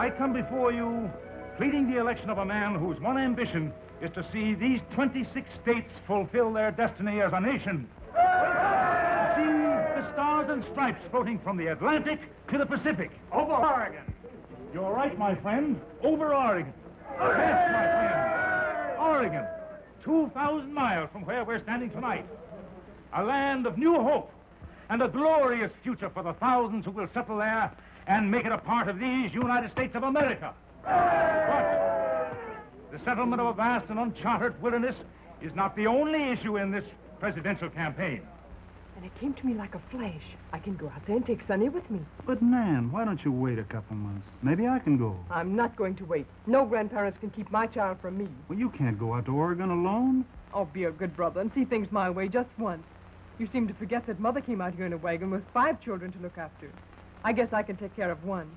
I come before you pleading the election of a man whose one ambition is to see these 26 states fulfill their destiny as a nation. To see the stars and stripes floating from the Atlantic to the Pacific. Over Oregon. You're right, my friend. Over Oregon. Yes, my friend. Oregon. 2,000 miles from where we're standing tonight. A land of new hope and a glorious future for the thousands who will settle there and make it a part of these United States of America. But the settlement of a vast and uncharted wilderness is not the only issue in this presidential campaign. And it came to me like a flash. I can go out there and take Sonny with me. But, Nan, why don't you wait a couple months? Maybe I can go. I'm not going to wait. No grandparents can keep my child from me. Well, you can't go out to Oregon alone. Oh, be a good brother and see things my way just once. You seem to forget that Mother came out here in a wagon with 5 children to look after. I guess I can take care of one.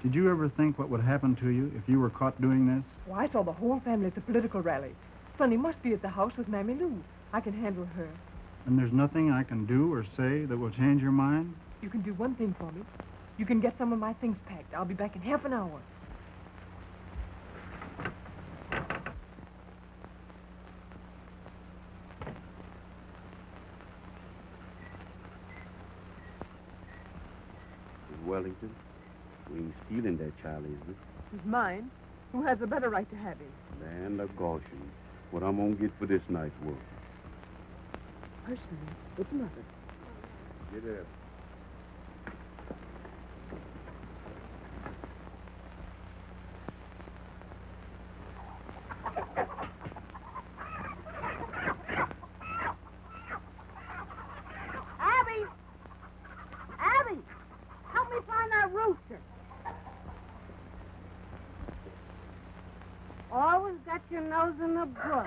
Did you ever think what would happen to you if you were caught doing this? Well, I saw the whole family at the political rally. Sonny must be at the house with Mammy Lou. I can handle her. And there's nothing I can do or say that will change your mind? You can do one thing for me. You can get some of my things packed. I'll be back in half an hour. Wellington, we ain't stealing that child, is it? He's mine. Who has a better right to have him? Land of caution. What I'm gonna get for this night's work. Personally, it's Mother. Get up. Abby! Abby! Help me find that rooster. Always got your nose in the brook.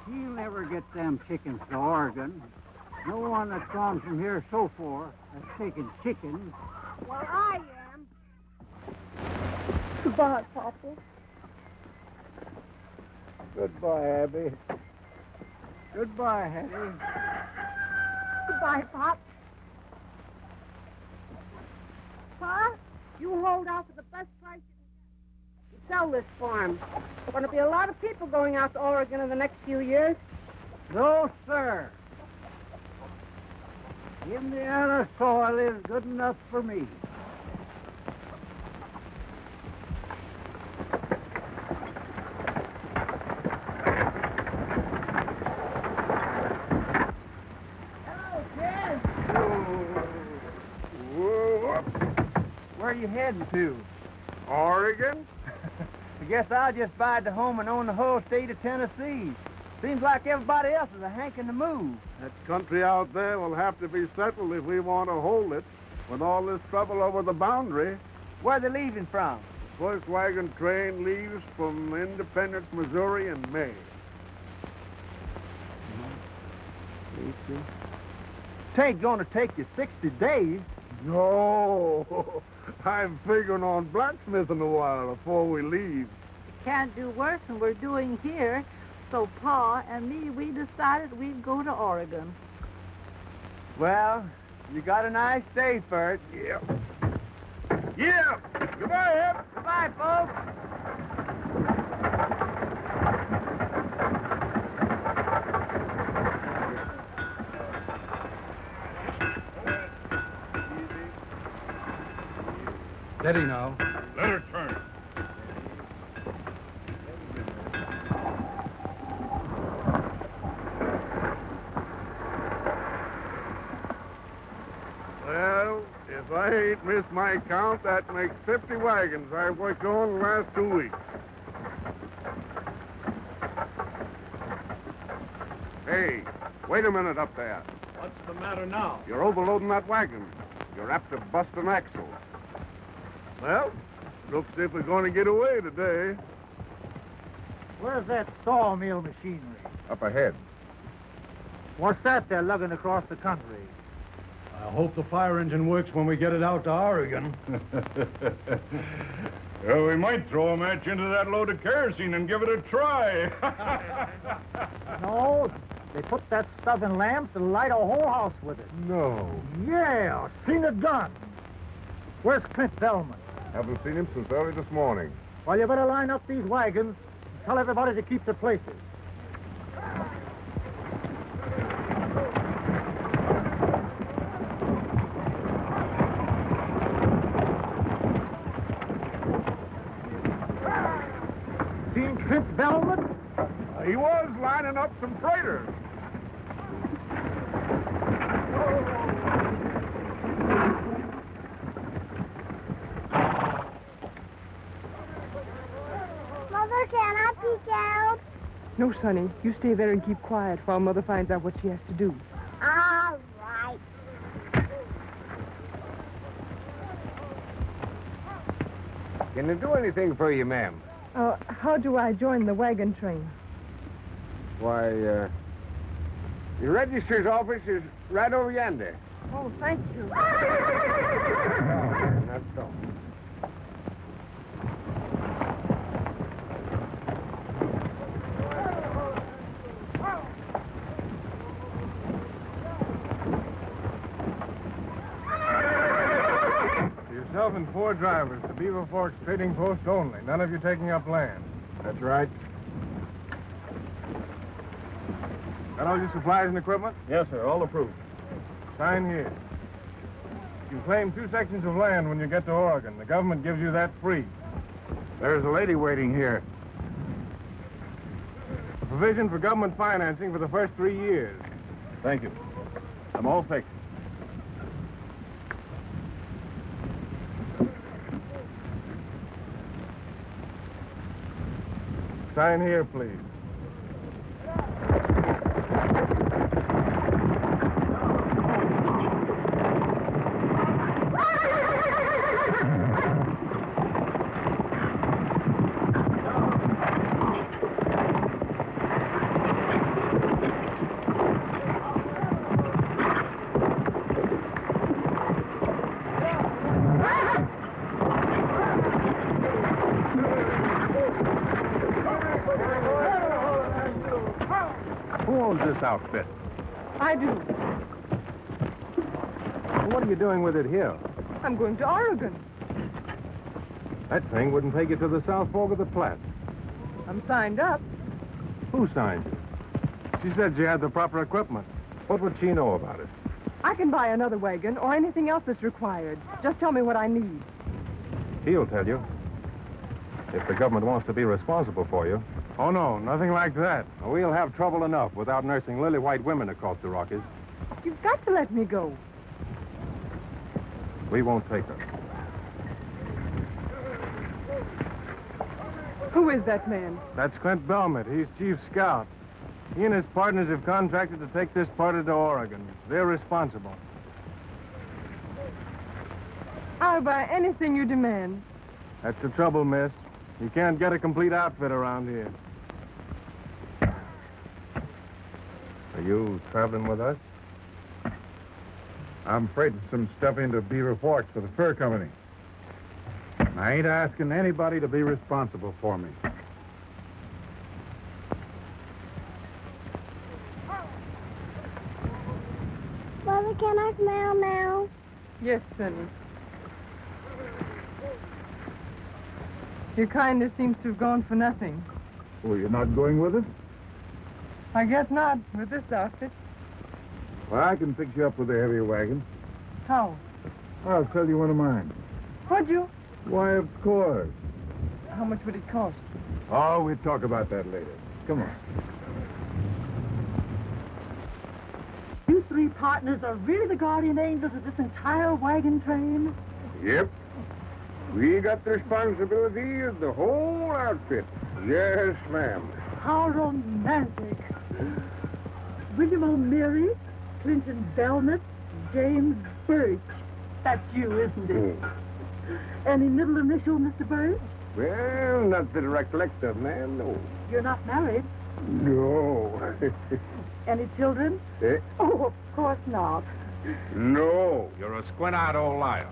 He'll never get them chickens to Oregon. No one that's gone from here so far has taken chickens. Well, I am. Goodbye, Papa. Goodbye, Abby. Goodbye, Hattie. Goodbye, Pop. Pa, you hold out for the best price you can sell this farm. There's going to be a lot of people going out to Oregon in the next few years. No, sir. Indiana soil is good enough for me. Where are you heading to? Oregon? I guess I'll just buy the home and own the whole state of Tennessee. Seems like everybody else is a hanking to move. That country out there will have to be settled if we want to hold it. With all this trouble over the boundary. Where are they leaving from? The first wagon train leaves from Independence, Missouri in May. It ain't gonna take you 60 days. No, I'm figuring on blacksmithing a while before we leave. Can't do worse than we're doing here. So Pa and me, we decided we'd go to Oregon. Well, you got a nice day for it. Yeah. Yeah. Goodbye, Ed. Goodbye, folks. Steady now. Let her turn. Well, if I ain't missed my count, that makes 50 wagons I've worked on the last 2 weeks. Hey, wait a minute up there. What's the matter now? You're overloading that wagon. You're apt to bust an axle. Well, looks as if we're going to get away today. Where's that sawmill machinery? Up ahead. What's that they're lugging across the country? I hope the fire engine works when we get it out to Oregon. Well, we might throw a match into that load of kerosene and give it a try. No, they put that stuff in lamps and light a whole house with it. No. Yeah, seen it done. Where's Clint Bellman? Haven't seen him since early this morning. Well, you better line up these wagons and tell everybody to keep their places. Seen Clint Bellman? He was lining up some freighters. Mother, can I peek out? No, Sonny. You stay there and keep quiet while Mother finds out what she has to do. All right. Can I do anything for you, ma'am? How do I join the wagon train? Why, your register's office is right over yonder. Oh, thank you. That's so. Yourself and 4 drivers to Beaver Forks Trading Post only. None of you taking up land. That's right. Got all your supplies and equipment? Yes, sir. All approved. Sign here. You claim 2 sections of land when you get to Oregon. The government gives you that free. There's a lady waiting here. A provision for government financing for the first 3 years. Thank you. I'm all fixed. Sign here, please. This outfit. I do. What are you doing with it here? I'm going to Oregon. That thing wouldn't take you to the South Fork of the Platte. I'm signed up. Who signed you? She said you had the proper equipment. What would she know about it? I can buy another wagon or anything else that's required. Just tell me what I need. He'll tell you. If the government wants to be responsible for you. Oh, no, nothing like that. We'll have trouble enough without nursing lily-white women across the Rockies. You've got to let me go. We won't take her. Who is that man? That's Clint Belmont. He's chief scout. He and his partners have contracted to take this party to Oregon. They're responsible. I'll buy anything you demand. That's the trouble, miss. You can't get a complete outfit around here. Are you traveling with us? I'm freighting some stuff into Beaver Forks for the fur company. I ain't asking anybody to be responsible for me. Mother, can I smell now? Yes, Sonny. Your kindness seems to have gone for nothing. Oh, you're not going with us? I guess not, with this outfit. Well, I can fix you up with a heavier wagon. How? I'll sell you one of mine. Would you? Why, of course. How much would it cost? Oh, we'll talk about that later. Come on. You 3 partners are really the guardian angels of this entire wagon train? Yep. We got the responsibility of the whole outfit. Yes, ma'am. How romantic. William O'Meary, Clinton Belmont, James Birch. That's you, isn't it? Any middle initial, Mr. Birch? Well, not that I recollect of, ma'am, no. You're not married? No. Any children? Eh? Oh, of course not. No. You're a squint-eyed old liar.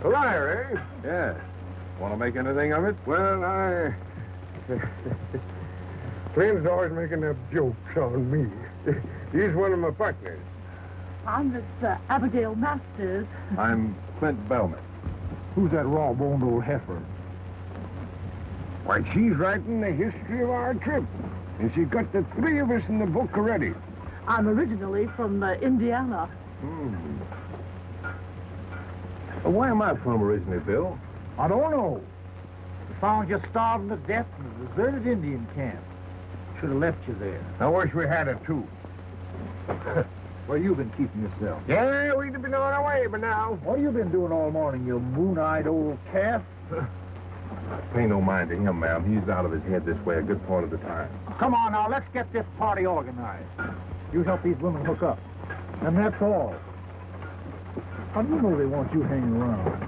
A liar, eh? Yeah. Want to make anything of it? Well, Clint's always making up jokes on me. He's one of my partners. I'm Miss Abigail Masters. I'm Clint Bellman. Who's that raw-boned old heifer? Why, she's writing the history of our trip. And she got the three of us in the book already. I'm originally from Indiana. Well, where am I from originally, Bill? I don't know. We found you starving to death in a deserted Indian camp. Should have left you there. I wish we had it, too. Where you been keeping yourself? Yeah, we'd have been on our way by now. What have you been doing all morning, you moon-eyed old calf? Pay no mind to him, ma'am. He's out of his head this way a good part of the time. Come on now, let's get this party organized. You help these women hook up. And that's all. How do you know they want you hanging around?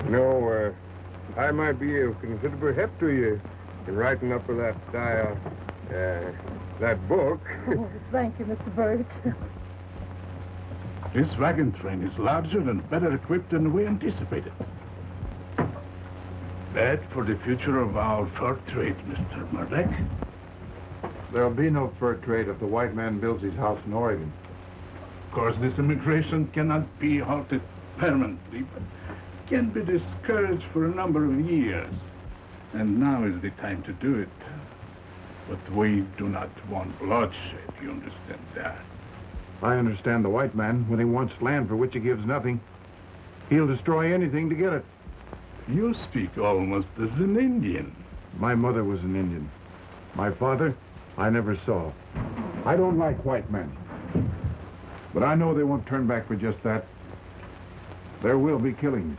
No, I might be of considerable help to you in writing up for that book. Oh, thank you, Mr. Birch. This wagon train is larger and better equipped than we anticipated. Bad for the future of our fur trade, Mr. Murdoch. There'll be no fur trade if the white man builds his house in Oregon. Of course, this immigration cannot be halted permanently, but can be discouraged for a number of years. And now is the time to do it. But we do not want bloodshed, you understand that? I understand the white man. When he wants land for which he gives nothing, he'll destroy anything to get it. You speak almost as an Indian. My mother was an Indian. My father, I never saw. I don't like white men. But I know they won't turn back for just that. There will be killings.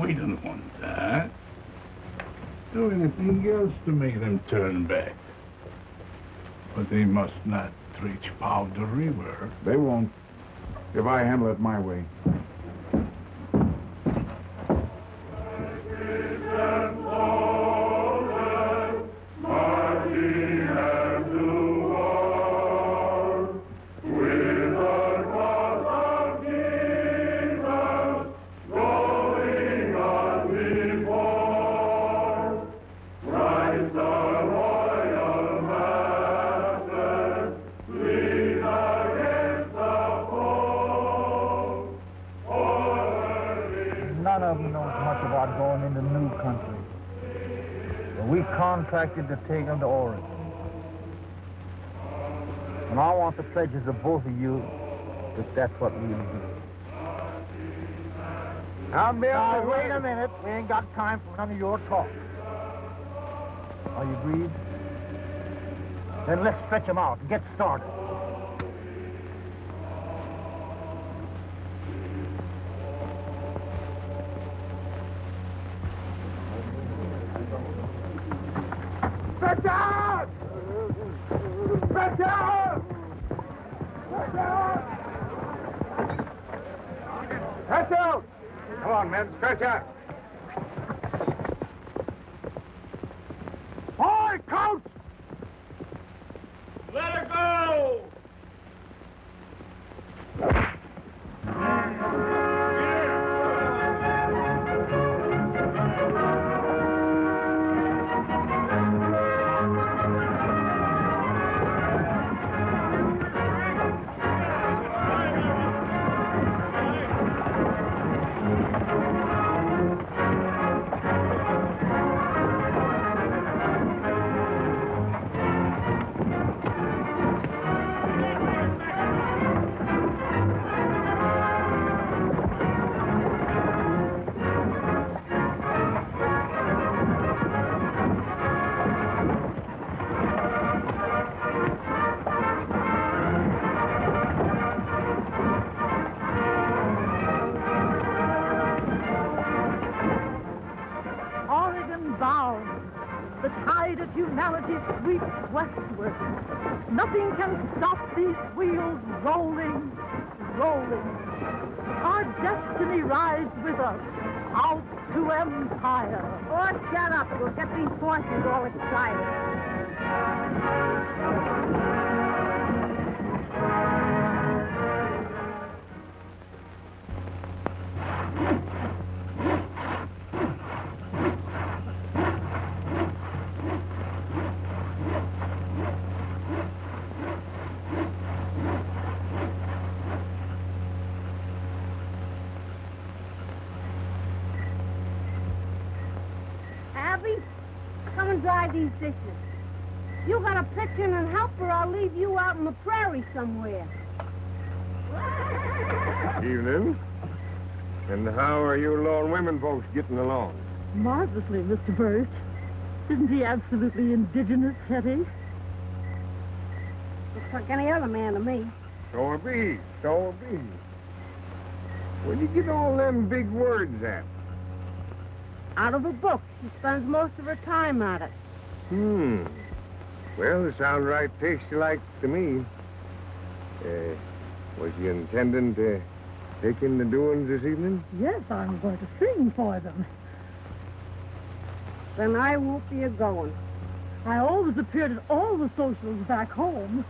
We don't want that. Do anything else to make them turn back. But they must not reach Powder River. They won't, if I handle it my way. None of them knows much about going into new country. But we contracted to take them to Oregon. And I want the pledges of both of you if that's what we'll do. Now, Bill, wait a minute. We ain't got time for none of your talk. Are you agreed? Then let's stretch them out and get started. Stretch out! Stretch out! Stretch out! Stretch out! Come on, men, stretch out. Boy, coach! Let her go! Oregon bound, the tide of humanity sweeps westward. Nothing can stop these wheels rolling, rolling. Our destiny rides with us out to empire. Oh, shut up. We'll get these horses all excited. dry these dishes. You gotta pitch in and help, or I'll leave you out in the prairie somewhere. Evening. And how are you lone women folks getting along? Marvelously, Mr. Birch. Isn't he absolutely indigenous, Hetty? Looks like any other man to me. So it be. So it be. Where'd you get all them big words at? Out of a book. She spends most of her time at it. Well, it sounds right tasty-like to me. Was you intending to take in the doings this evening? Yes, I'm going to sing for them. Then I won't be a-going. I always appeared at all the socials back home.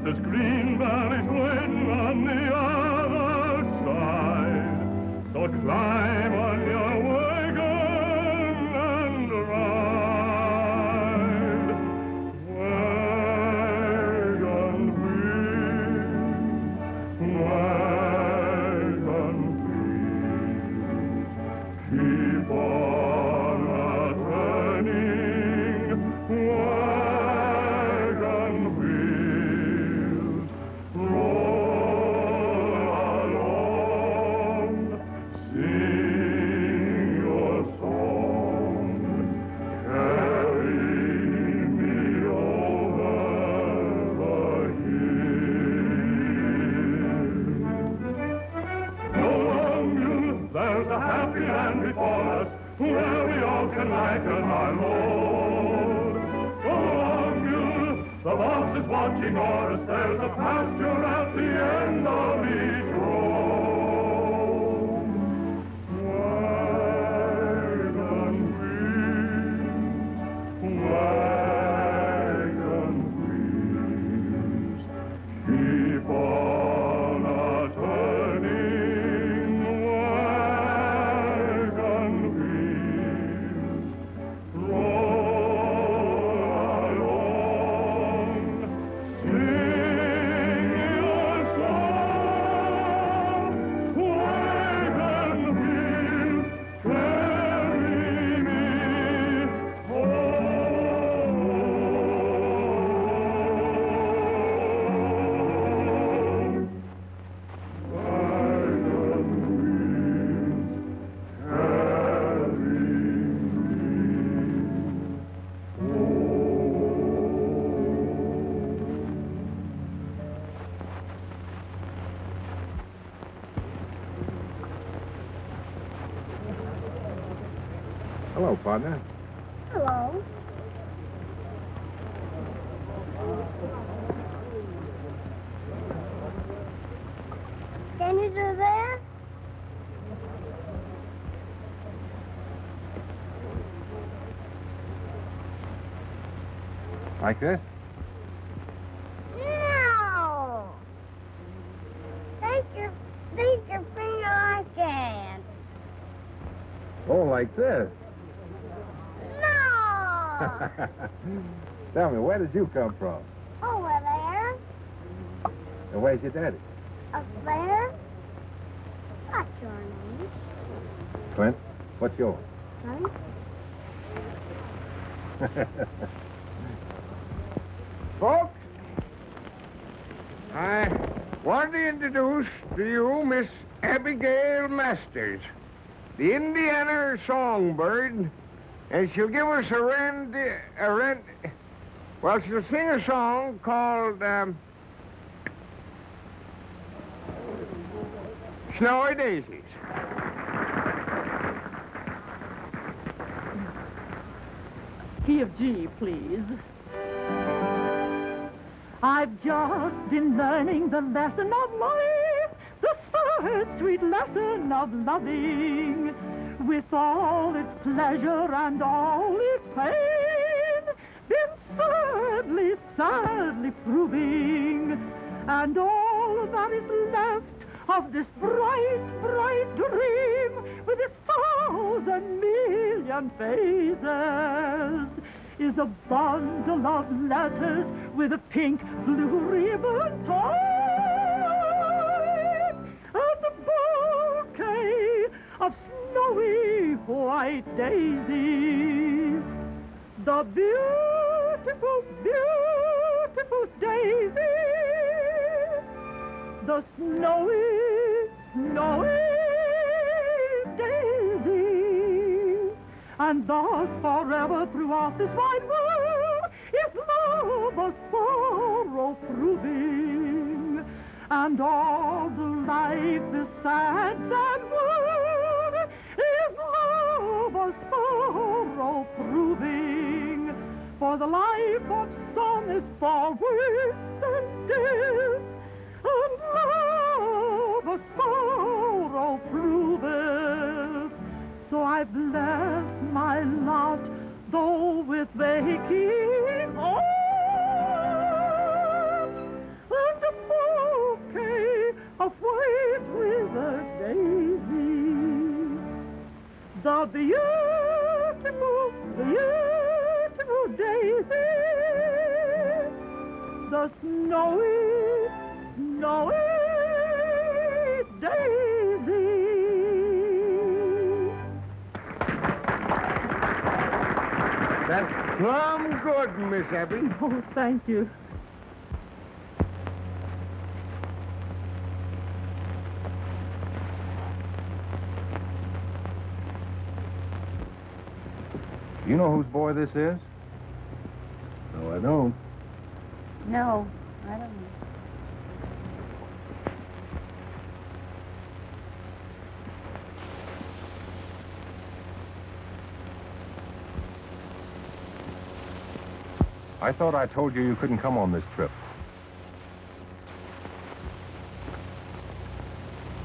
This green valley's waiting on the other side. So climb on your wagon and ride. Wagon wheel, keep on a-turning. Wagon wheel, roll along, sing your song, carry me over the hill. Go on, you, there's a happy land before us, where we all can lighten our load. Go on, you, the boss is watching o'er us, there's a pasture at the end of each road. Wagon wheels, keep on a-turning. Wagon wheels, roll along, sing your song. Wagon wheels, carry me home. Hello, partner. Hello. Can you do that? Like this? No. Take your finger I can. Oh, like this? No. Tell me, where did you come from? Over there. And where's your daddy? Up there. What's your name? Clint. What's yours? Son? Folks, I want to introduce to you Miss Abigail Masters, the Indiana songbird, and she'll give us well, she'll sing a song called Snowy Daisies. Key of G, please. I've just been learning the lesson of life. The earth's sweet lesson of loving, with all its pleasure and all its pain, been sadly, sadly proving, and all that is left of this bright, bright dream, with its 1,000,000,000 phases, is a bundle of letters with a pink, blue ribbon tied, and a bouquet of snowy white daisies. The beautiful, beautiful daisies, the snowy, snowy daisies, and thus forever throughout this wide world is love a sorrow proving, and all the life this sad, sad world is love a sorrow proving, for the life of some is far worse than death, and love a sorrow proveth. So I bless my lot, though with aching heart, and a bouquet of white withered daisies. The beautiful, beautiful daisies, the snowy, snowy daisies. That's plumb good, Miss Abby. Oh, thank you. You know whose boy this is? No, I don't. No, I don't know. I thought I told you couldn't come on this trip.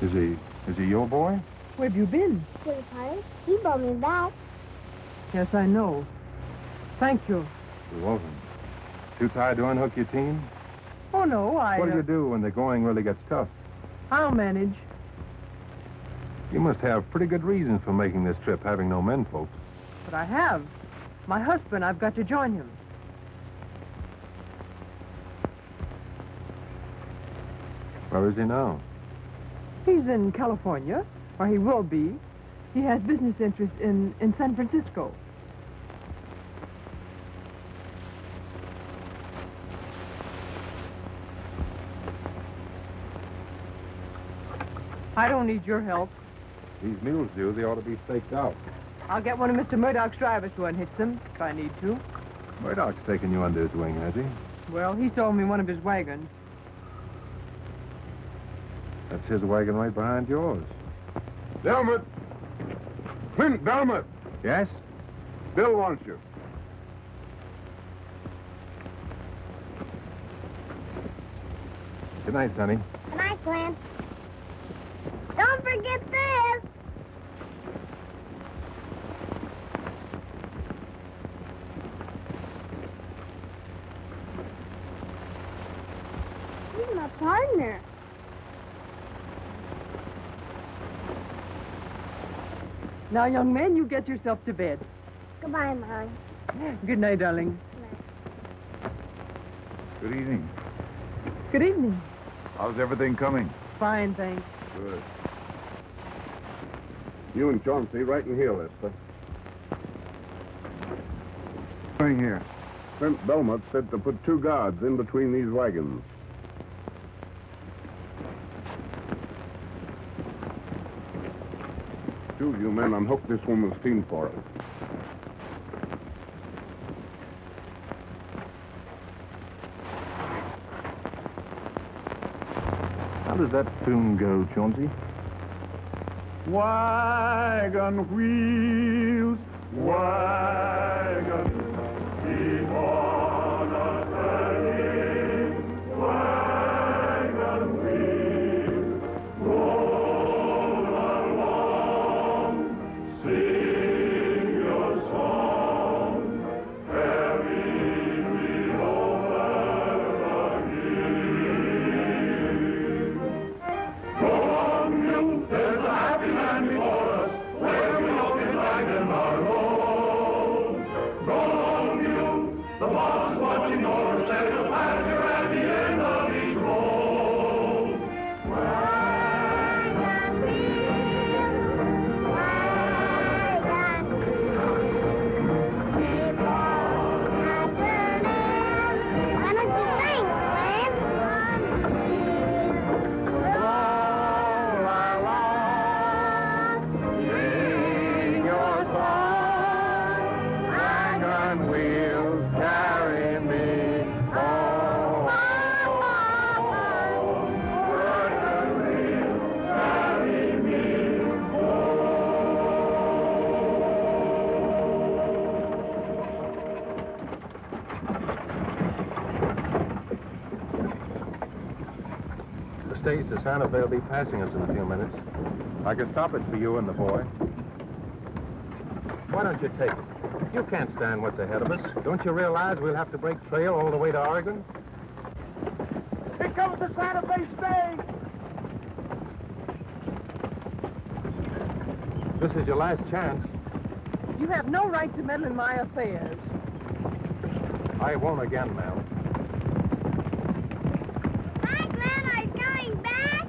Is he your boy? Where have you been? Sweetheart, he brought me back. Yes, I know. Thank you. You're welcome. Too tired to unhook your team? Oh, no, What do you do when the going really gets tough? I'll manage. You must have pretty good reasons for making this trip, having no men folks. But I have. My husband, I've got to join him. Where is he now? He's in California, or he will be. He has business interests in San Francisco. I don't need your help. These mules do. They ought to be staked out. I'll get one of Mr. Murdoch's drivers to unhitch them, if I need to. Murdoch's taken you under his wing, has he? Well, he sold me one of his wagons. That's his wagon right behind yours. Delmot! Clint, Delmot! Yes? Bill wants you. Good night, Sonny. Good night, Clint. Don't forget this. He's my partner. Now, young man, you get yourself to bed. Goodbye, Mom. Good night, darling. Good evening. Good evening. How's everything coming? Fine, thanks. Good. You and Chauncey right in here, Lester. Right here. Clint Belmont said to put 2 guards in between these wagons. Two of you men unhook this woman's team for us. How does that tune go, Chauncey? Wagon wheels, wagon, keep on a-turning. Wagon wheels, roll The boss is watching over, set the pasture at the end of each roll. Wagon wheel, wagon wheel, keep on turning. Why don't you sing, Glenn? Sing your song, wagon wheels carry me home. Wagon wheels carry me The stage to Santa Fe will be passing us in a few minutes. I can stop it for you and the boy. Why don't you take it? You can't stand what's ahead of us. Don't you realize we'll have to break trail all the way to Oregon? Here comes the Santa Fe stage! This is your last chance. You have no right to meddle in my affairs. I won't again, ma'am. Hi, Glenn. Are you coming back?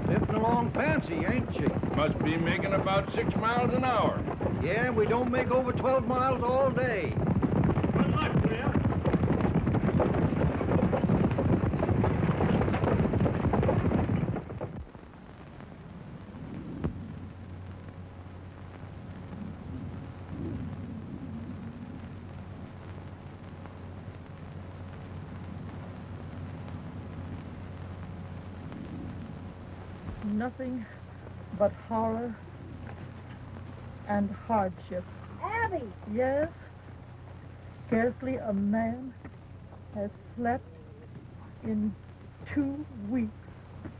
Zipping along fancy, ain't she? Must be making about 6 miles an hour. Yeah, we don't make over 12 miles all day. Good luck, Clea. Nothing but horror and hardship. Abby! Yes, scarcely a man has slept in 2 weeks.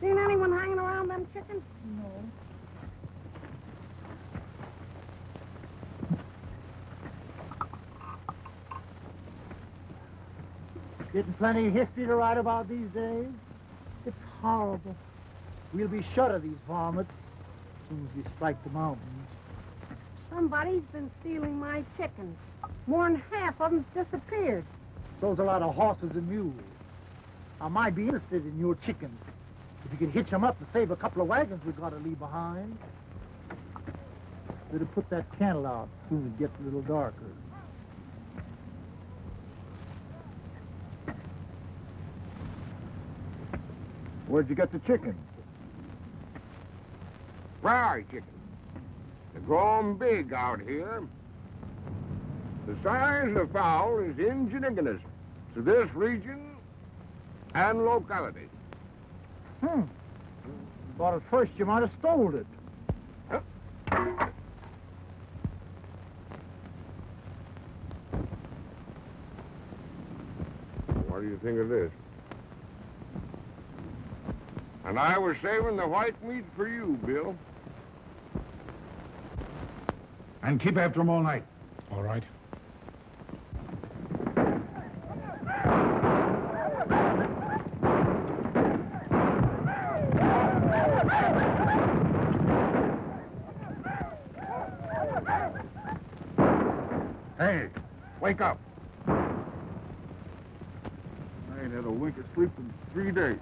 Seen anyone hanging around them chickens? No. Getting plenty of history to write about these days. It's horrible. We'll be shut of these varmints as soon as we strike the mountains. Somebody's been stealing my chickens. More than half of them's disappeared. Those are a lot of horses and mules. I might be interested in your chickens. If you could hitch them up to save a couple of wagons we got to leave behind. Better put that candle out as soon as it gets a little darker. Where'd you get the chickens? Prairie chickens. They're growing big out here. The size of the fowl is insignificant to this region and locality. Thought at first you might have stole it. What do you think of this? And I was saving the white meat for you, Bill. And keep after them all night. All right. Hey, wake up. I ain't had a wink of sleep in 3 days.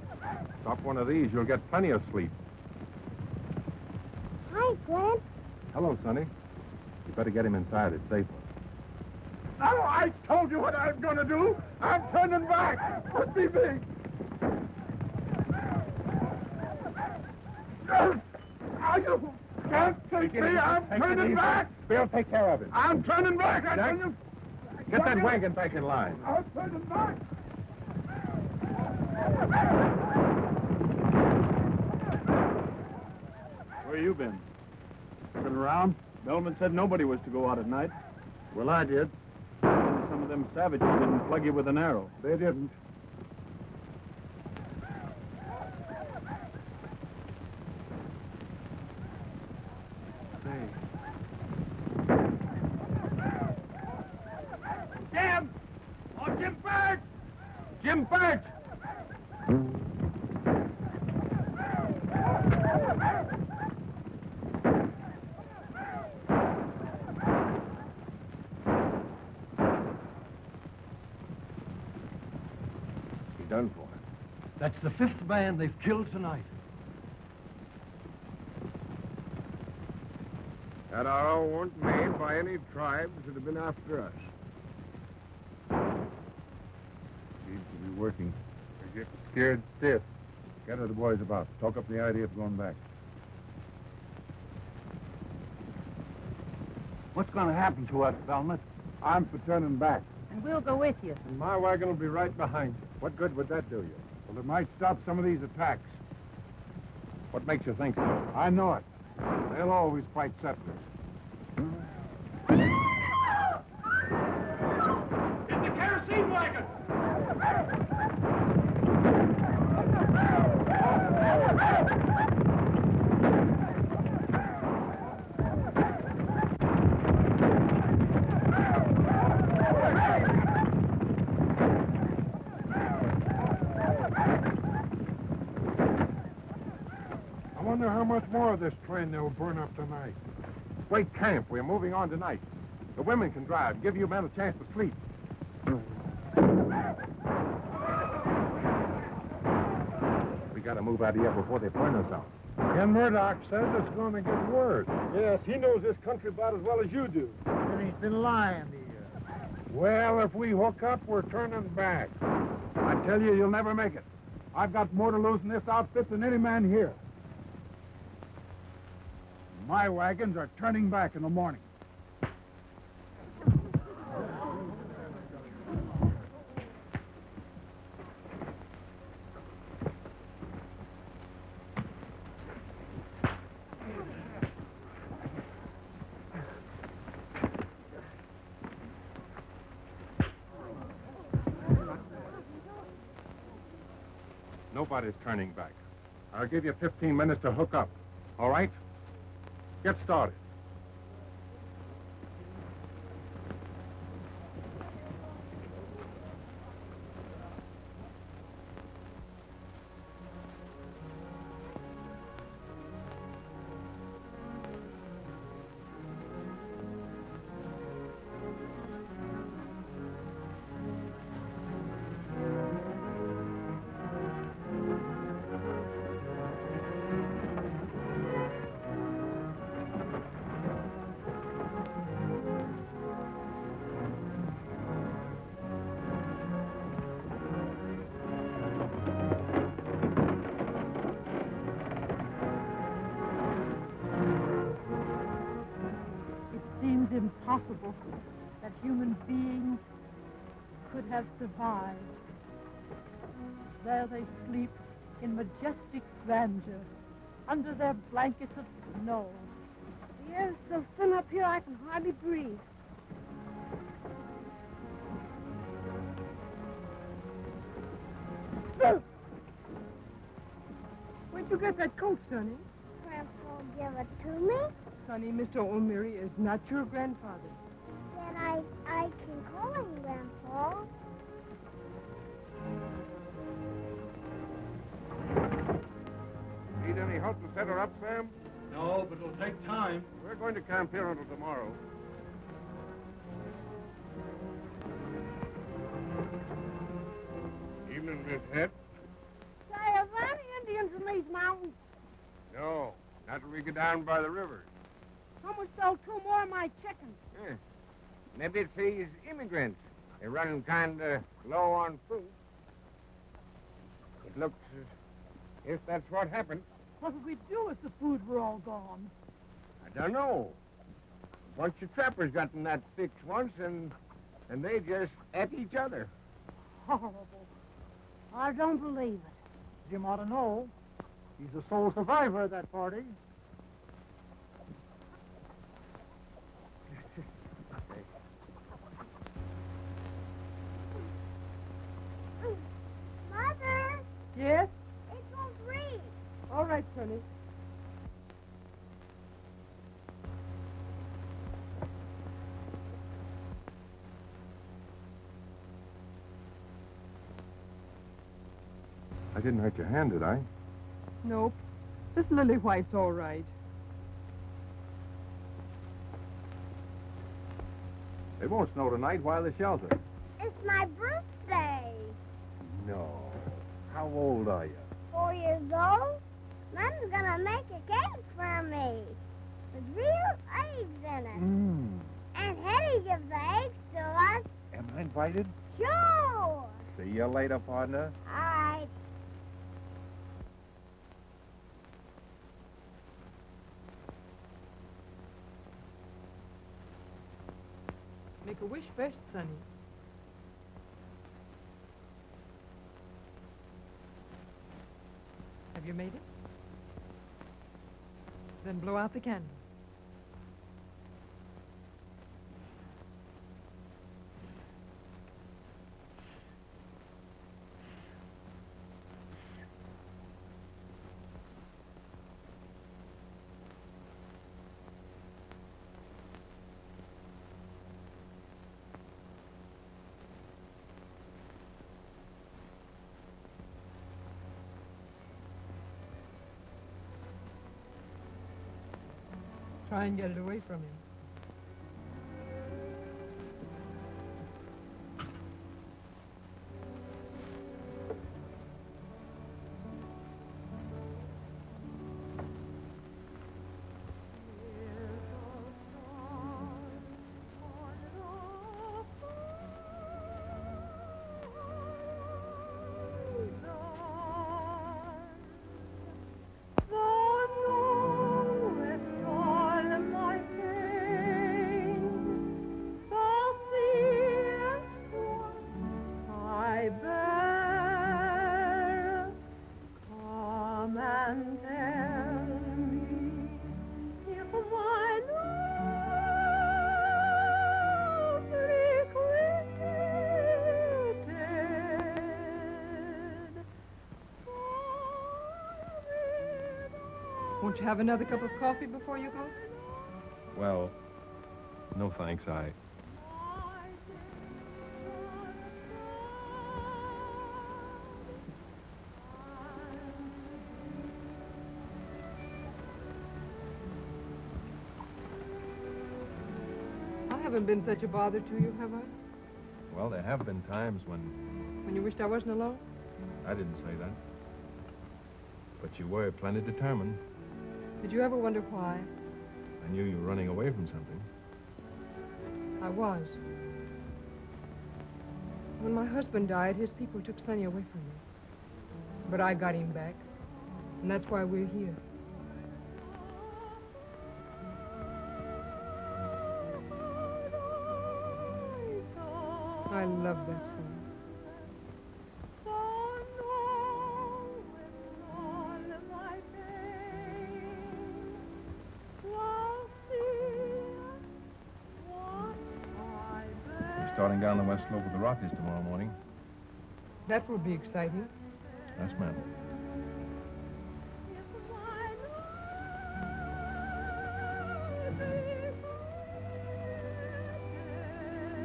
Stop one of these, you'll get plenty of sleep. Hi, Glenn. Hello, Sonny. You better get him inside. It's safer. Now, I told you what I was going to do. I'm turning back. Put me big. You can't take me. I'm turning back. Bill, take care of him. I'm turning back. I tell you. Get that wagon back in line. I'm turning back. Where you been? Looking around? Bellman said nobody was to go out at night. Well, I did. Some of them savages didn't plug you with an arrow. They didn't. Jim! Oh, Jim Birch! Jim Birch! done for. That's the 5th man they've killed tonight. That arrow weren't made by any tribes that have been after us. Seems to be working. They're getting scared stiff. Gather the boys about. Talk up the idea of going back. What's going to happen to us, Belmont? I'm for turning back. And we'll go with you. And my wagon will be right behind you. What good would that do you? Well, it might stop some of these attacks. What makes you think so? I know it. They'll always fight settlers. Get the kerosene wagon! I wonder how much more of this train they'll burn up tonight. Break camp. We're moving on tonight. The women can drive. Give you men a chance to sleep. We gotta move out of here before they burn us out. Ken Murdoch says it's going to get worse. Yes, he knows this country about as well as you do. And he's been lying to you. Well, if we hook up, we're turning back. I tell you, you'll never make it. I've got more to lose in this outfit than any man here. My wagons are turning back in the morning. Nobody's turning back. I'll give you 15 minutes to hook up. All right? Get started. Impossible that human beings could have survived. There they sleep in majestic grandeur under their blankets of snow. The air's so thin up here I can hardly breathe. Where'd you get that coat, Sonny? Grandpa give it to me. Sonny, Mr. O'Meary is not your grandfather. Then I can call him Grandpa. Need any help to set her up, Sam? No, but it'll take time. We're going to camp here until tomorrow. Evening, Miss Head. Say, are there any Indians in these mountains? No, not till we get down by the river. Someone stole 2 more of my chickens. Yeah. Maybe it's these immigrants. They're running kind of low on food. It looks as if that's what happened. What would we do if the food were all gone? I don't know. A bunch of trappers got in that fix once, and they just ate each other. Horrible. I don't believe it. Jim ought to know. He's the sole survivor of that party. Mother, Yes? it won't read. All right, Sonny. I didn't hurt your hand, did I? Nope. This lily white's all right. It won't snow tonight. Why the shelter? It's my birthday. No. How old are you? 4 years old. Mom's gonna make a cake for me with real eggs in it. And Hetty gives the eggs to us. Am I invited? Sure. See you later, partner. All right. Make a wish first, Sonny. Have you made it? Then blow out the candle. Try and get it away from him. Won't you have another cup of coffee before you go? Well, no thanks. I haven't been such a bother to you, have I? Well, there have been times when When you wished I wasn't alone? I didn't say that. But you were plenty determined. Did you ever wonder why? I knew you were running away from something. I was. When my husband died, his people took Sonny away from me. But I got him back, and that's why we're here. I love that song. Starting down the west slope of the Rockies tomorrow morning. That will be exciting. Yes, ma'am.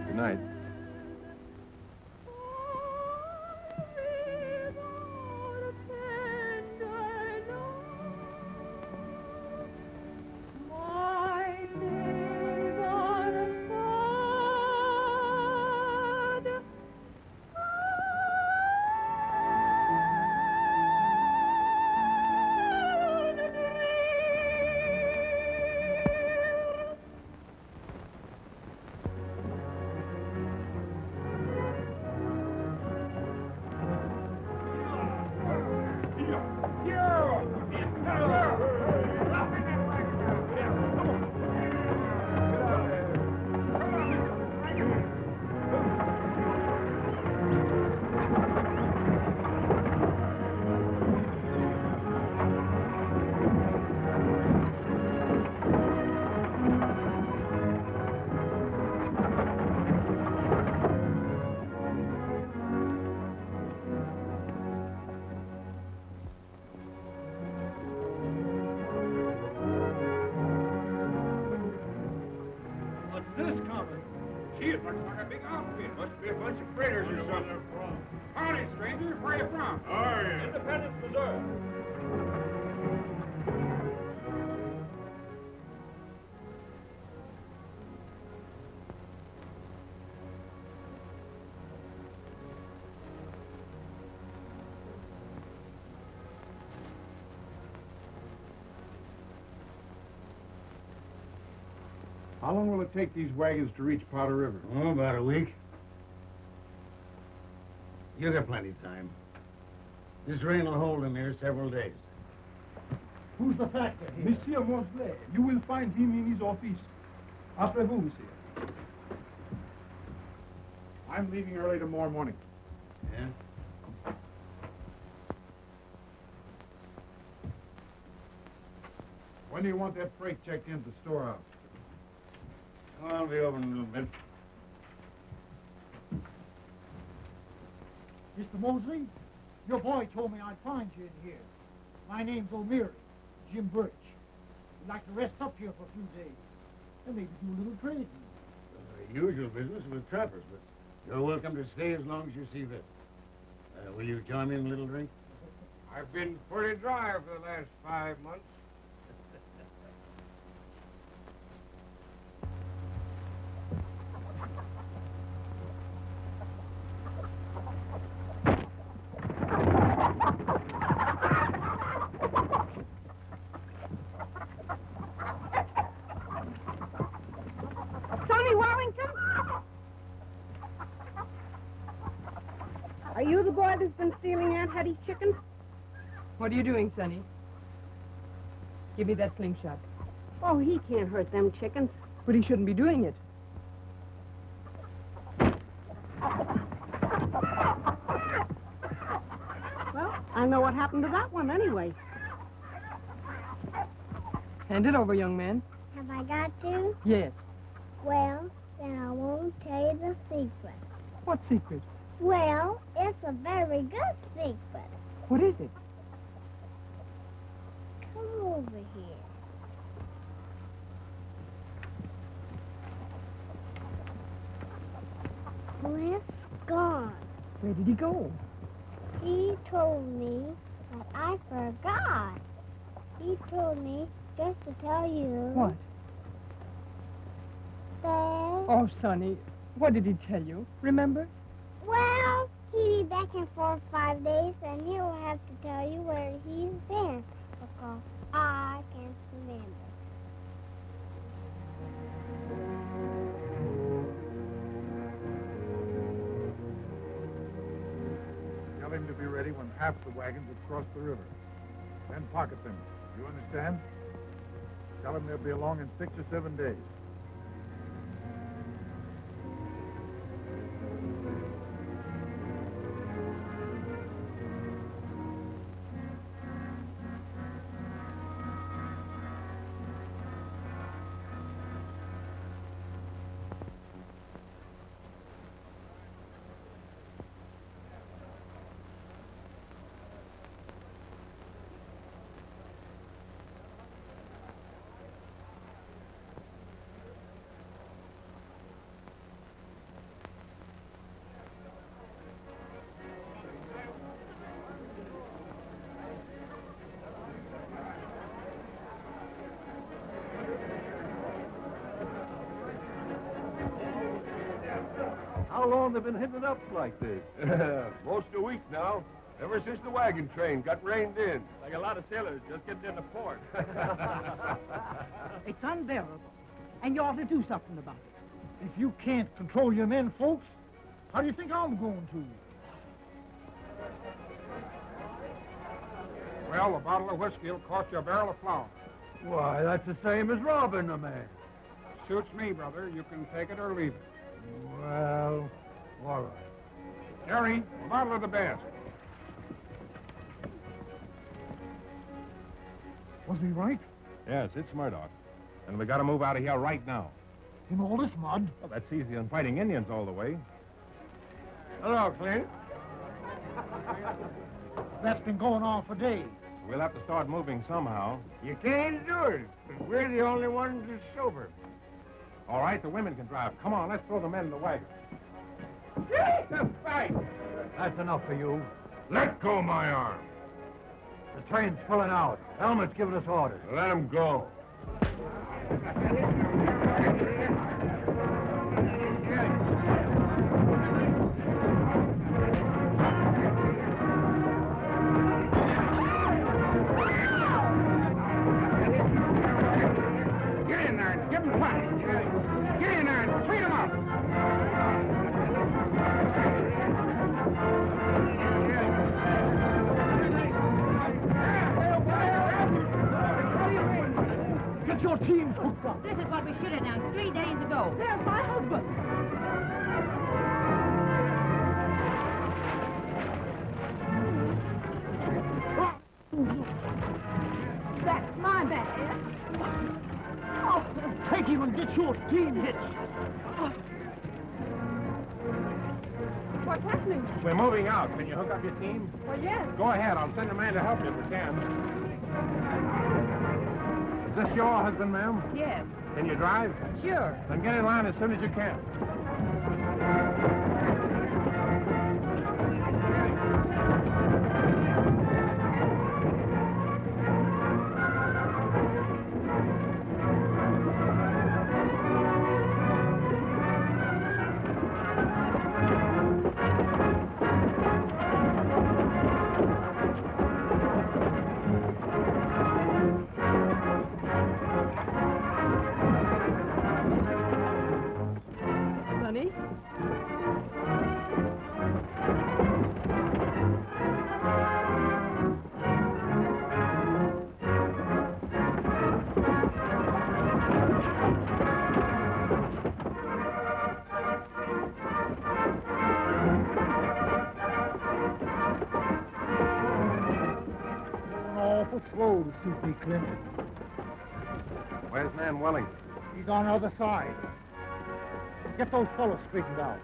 Good night. How long will it take these wagons to reach Powder River? Oh, about a week. You got plenty of time. This rain will hold him here several days. Who's the factor here? Monsieur Mosley. You will find him in his office. Après vous, monsieur. I'm leaving early tomorrow morning. Yeah? When do you want that freight checked into the storehouse? Oh, I'll be over in a little bit. Mr. Mosley, your boy told me I'd find you in here. My name's O'Meary, Jim Birch. We'd like to rest up here for a few days and maybe do a little trading. Usual business with trappers, but you're welcome to stay as long as you see fit. Will you join me in a little drink? I've been pretty dry for the last 5 months. Tony Wellington? Are you the boy that's been stealing Aunt Hetty's chickens? What are you doing, Sonny? Give me that slingshot. Oh, he can't hurt them chickens. But he shouldn't be doing it. Well, I know what happened to that one anyway. Hand it over, young man. Have I got to? Yes. Well, then I won't tell you the secret. What secret? Well, it's a very good secret. What is it? Come over here. Cliff's gone. Where did he go? He told me, but I forgot. He told me just to tell you. What? That... Oh, Sonny, what did he tell you? Remember? Well, he'll be back in 4 or 5 days, and he'll have to tell you where he's been, because I can't remember. Tell him to be ready when half the wagons have crossed the river. Then pocket them. You understand? Tell him they'll be along in 6 or 7 days. How long they been hitting it up like this? Most a week now. Ever since the wagon train got reined in. Like a lot of sailors just getting into port. It's unbearable, and you ought to do something about it. If you can't control your men, folks, how do you think I'm going to? Well, a bottle of whiskey will cost you a barrel of flour. Why, that's the same as robbing a man. Suits me, brother. You can take it or leave it. Well, all right. Harry, a bottle of the best. Was he right? Yes, it's Murdoch. And we got to move out of here right now. In all this mud? Well, that's easier than fighting Indians all the way. Hello, Clint. That's been going on for days. We'll have to start moving somehow. You can't do it. We're the only ones that's sober. All right, the women can drive. Come on, let's throw the men in the wagon. The fight! That's enough for you. Let go my arm. The train's pulling out. Helmet's giving us orders. Let him go. Get in there and give him a fight. your team's hooked up. This is what we should have done 3 days ago. There's my husband. That's my bad. Oh, take him and get your team hitched. What's happening? We're moving out. Can you hook up your team? Well, yes. Go ahead. I'll send a man to help you if we can. Is this your husband, ma'am? Yes. Can you drive? Sure. Then get in line as soon as you can. Sonny? Awful slow to suit me, Clint. Where's man Wellington? He's on the other side. Get those fellows straightened out.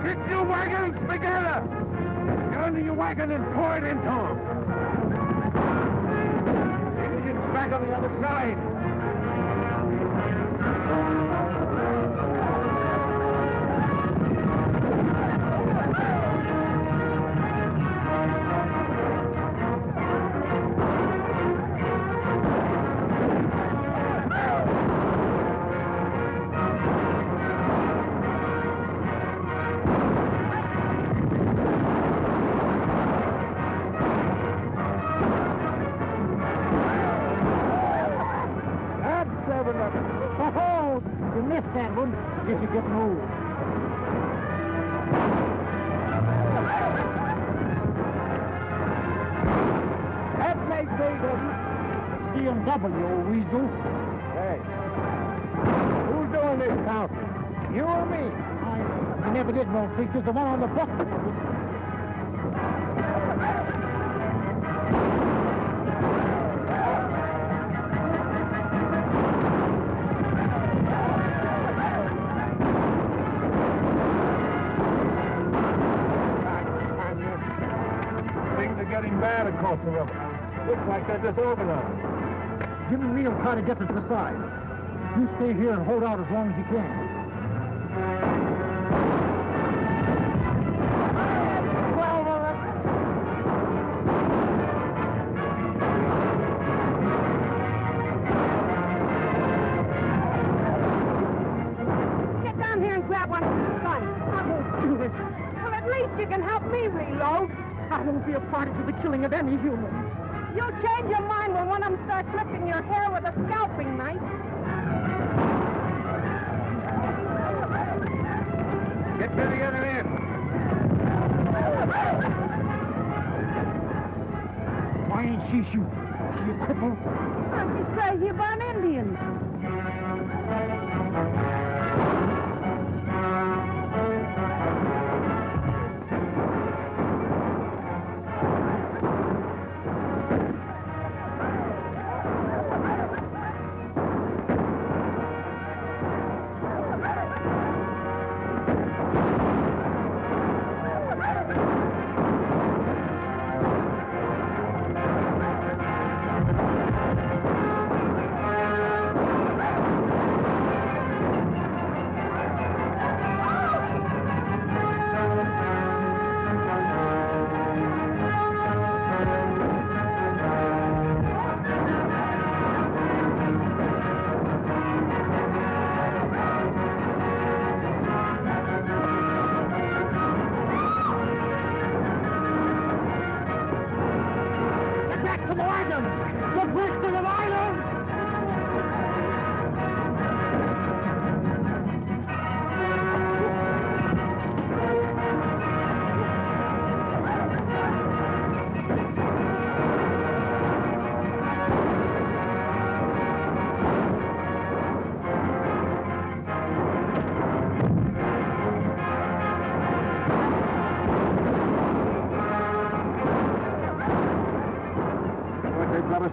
Get your wagons together! Get under your wagon and pour it into them! Indians back on the other side! Oh, you missed that one. Guess you're getting old. That place they doesn't. C&W, old weasel. Hey. Who's doing this counting? You or me? I never did know pictures. The one on the book. Getting bad across the river. Looks like they're disorganized. Jim and me will try to get to the side. You stay here and hold out as long as you can. Get down here and grab one of these guns. I won't do it. Well, at least you can help me reload. I won't be a party to the killing of any humans. You'll change your mind when one of them starts flipping your hair with a scalping knife. Get to the other end. Why ain't she shooting? She a cripple? She's crazy about Indians.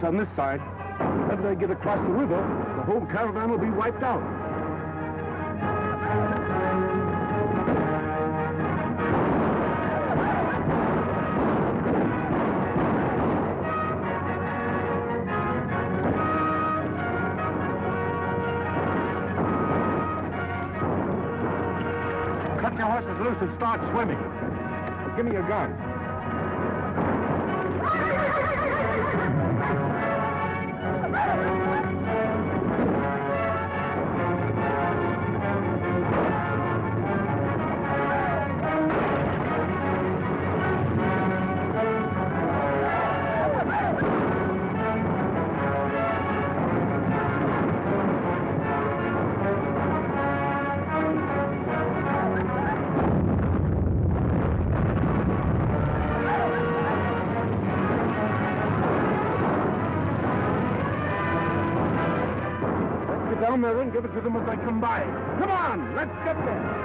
us on this side. If they get across the river, the whole caravan will be wiped out. Cut your horses loose and start swimming. Give me your gun. Down there and give it to them as they come by. Come on, let's get there.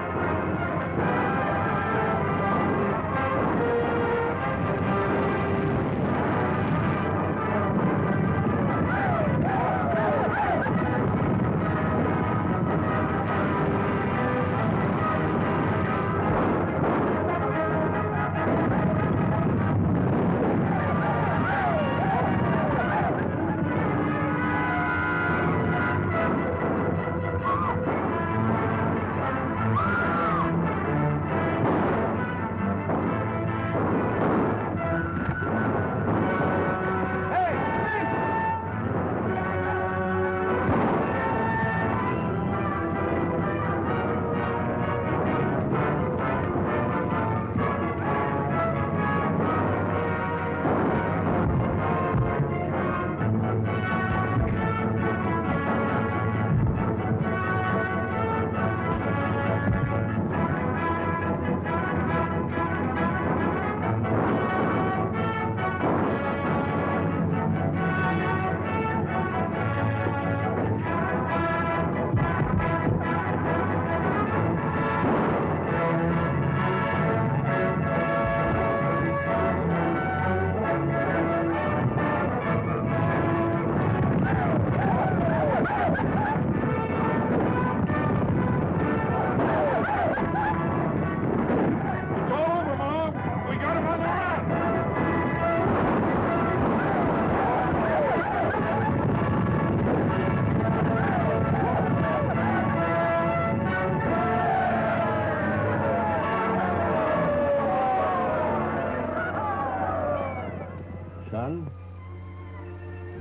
Son,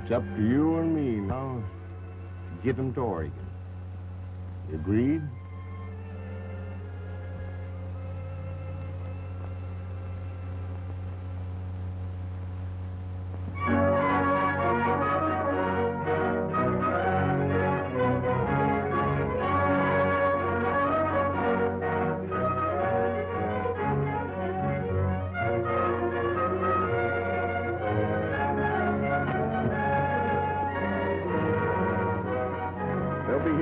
it's up to you and me now to get them to Oregon. You agreed?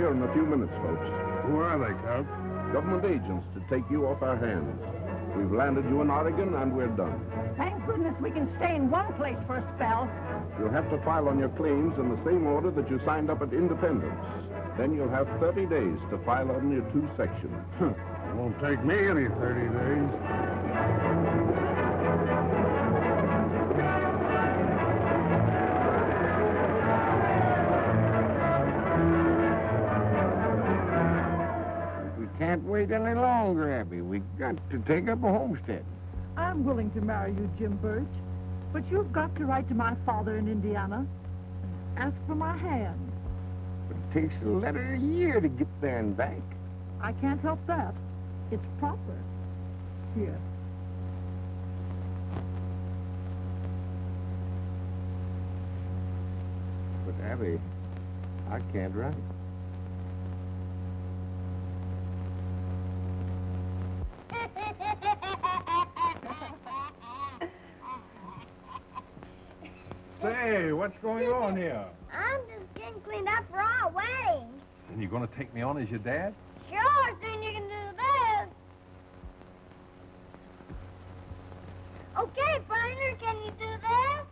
In a few minutes, folks. Who are they, Count? Government agents to take you off our hands. We've landed you in Oregon, and we're done. Thank goodness we can stay in one place for a spell. You'll have to file on your claims in the same order that you signed up at Independence. Then you'll have 30 days to file on your 2 sections. It won't take me any 30 days. Can't wait any longer, Abby. We got to take up a homestead. I'm willing to marry you, Jim Birch, but you've got to write to my father in Indiana. Ask for my hand. But it takes a letter a year to get there and back. I can't help that. It's proper. Here. But, Abby, I can't write. Say, what's going on here? I'm just getting cleaned up for our wedding. And you're going to take me on as your dad? Sure, soon you can do this. Okay, partner, can you do this?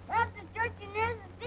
That's the church and there's the